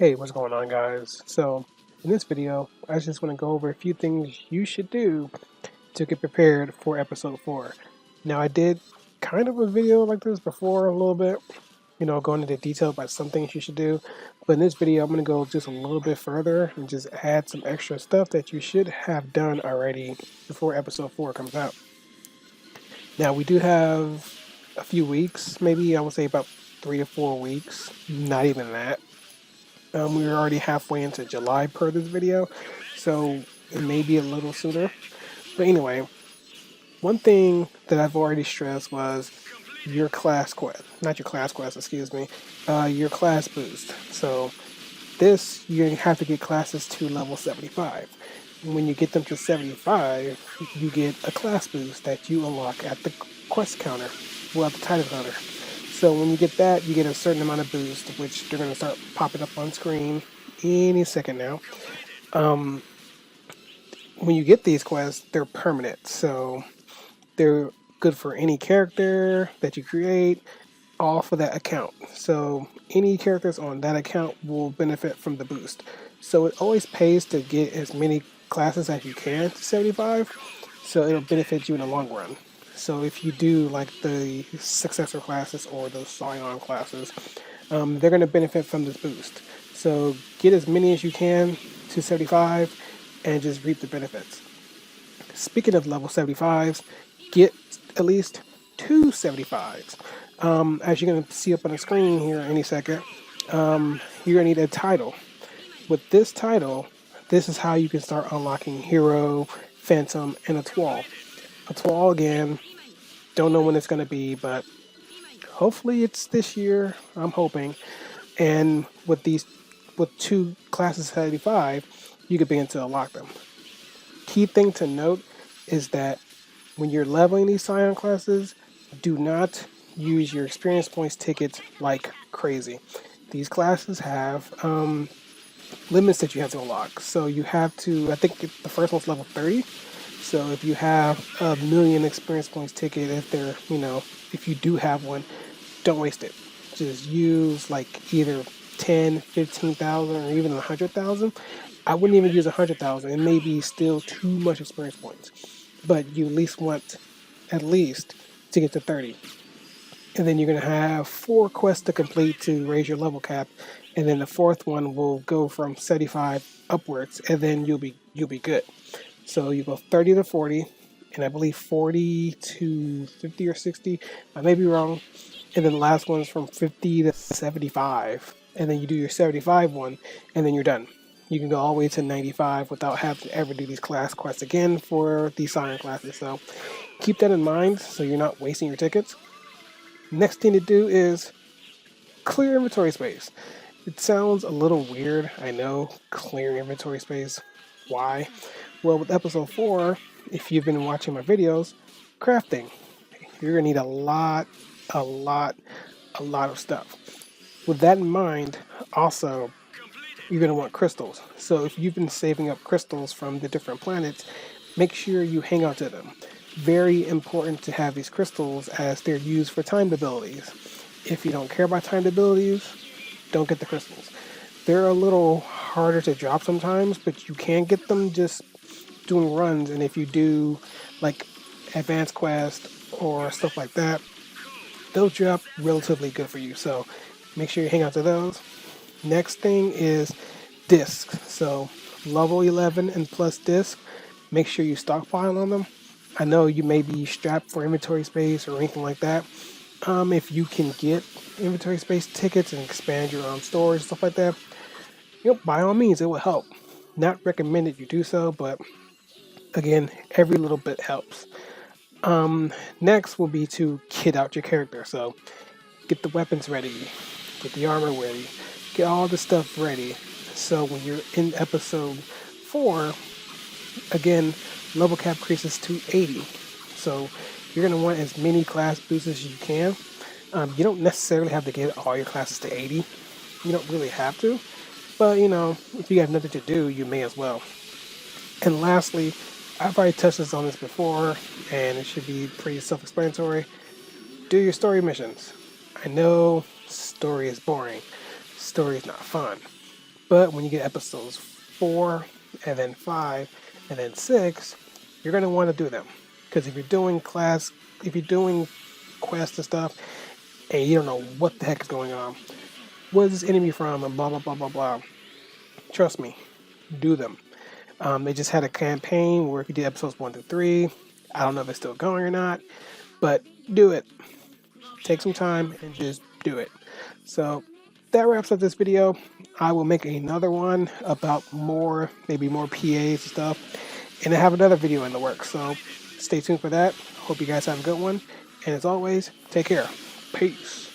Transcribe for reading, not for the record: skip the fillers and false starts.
Hey, what's going on, guys? So, in this video, I just want to go over a few things you should do to get prepared for episode 4. Now, I did kind of a video like this before a little bit, going into detail about some things you should do. But in this video, I'm going to go just a little bit further and just add some extra stuff that you should have done already before episode 4 comes out. Now, we do have a few weeks, maybe I would say about 3 to 4 weeks, not even that. We were already halfway into July per this video, so it may be a little sooner. But anyway, one thing that I've already stressed was your class quest, not your class quest, excuse me, your class boost. So this, you have to get classes to level 75. And when you get them to 75, you get a class boost that you unlock at the quest counter, well, at the title counter. So when you get that, you get a certain amount of boost, which they're going to start popping up on screen any second now. When you get these quests, they're permanent, so they're good for any character that you create, all for that account. So any characters on that account will benefit from the boost. So it always pays to get as many classes as you can to 75, so it'll benefit you in the long run. So if you do like the successor classes or those Scion classes, they're going to benefit from this boost. So get as many as you can to 75 and just reap the benefits. Speaking of level 75s, get at least 2 75s. As you're going to see up on the screen here any second, you're going to need a title. With this title, this is how you can start unlocking Hero, Phantom, and a Twal. A Twal, again, don't know when it's going to be, but hopefully it's this year. I'm hoping. And with 2 classes 75, you could begin to unlock them. Key thing to note is that when you're leveling these Scion classes, do not use your experience points tickets like crazy. These classes have limits that you have to unlock. So you have to, I think the first one's level 30. So if you have a million experience points ticket, if you do have one, don't waste it. Just use like either 10, 15,000 or even 100,000. I wouldn't even use 100,000. It may be still too much experience points, but you at least want to get to 30. And then you're going to have 4 quests to complete to raise your level cap, and then the 4th one will go from 75 upwards, and then you'll be good. So you go 30 to 40, and I believe 40 to 50 or 60. I may be wrong. And then the last one's from 50 to 75, and then you do your 75 one, and then you're done. You can go all the way to 95 without having to ever do these class quests again for these Scion classes. So keep that in mind so you're not wasting your tickets. Next thing to do is clear inventory space. It sounds a little weird, I know, clearing inventory space. Why? Well, with episode 4, if you've been watching my videos, crafting. You're going to need a lot of stuff. With that in mind, also, you're going to want crystals. So if you've been saving up crystals from the different planets, make sure you hang on to them. Very important to have these crystals as they're used for timed abilities. If you don't care about timed abilities, don't get the crystals. They're a little harder to drop sometimes, but you can get them just doing runs, and if you do like advanced quest or stuff like that, they'll drop relatively good for you. So make sure you hang on to those. Next thing is discs. So level 11 and plus disc, make sure you stockpile on them. I know you may be strapped for inventory space or anything like that. If you can get inventory space tickets and expand your own storage, stuff like that, by all means, it will help. Not recommended you do so, but again, every little bit helps. Next will be to kit out your character. So get the weapons ready, get the armor ready, get all the stuff ready. So when you're in episode 4, again, level cap increases to 80. So you're going to want as many class boosts as you can. You don't necessarily have to get all your classes to 80. You don't really have to. But, if you have nothing to do, you may as well. And lastly, I've already touched on this before, and it should be pretty self-explanatory. Do your story missions. I know story is boring. Story is not fun. But when you get episodes 4 and then 5 and then 6, you're going to want to do them. Because if you're doing quests and stuff, and you don't know what the heck is going on, what is this enemy from, and blah, blah, blah, blah, blah. Trust me, do them. They just had a campaign where if you did episodes 1 to 3, I don't know if it's still going or not, but do it. Take some time and just do it. So that wraps up this video. I will make another one about maybe more PAs and stuff, and I have another video in the works. So stay tuned for that. Hope you guys have a good one. And as always, take care. Peace.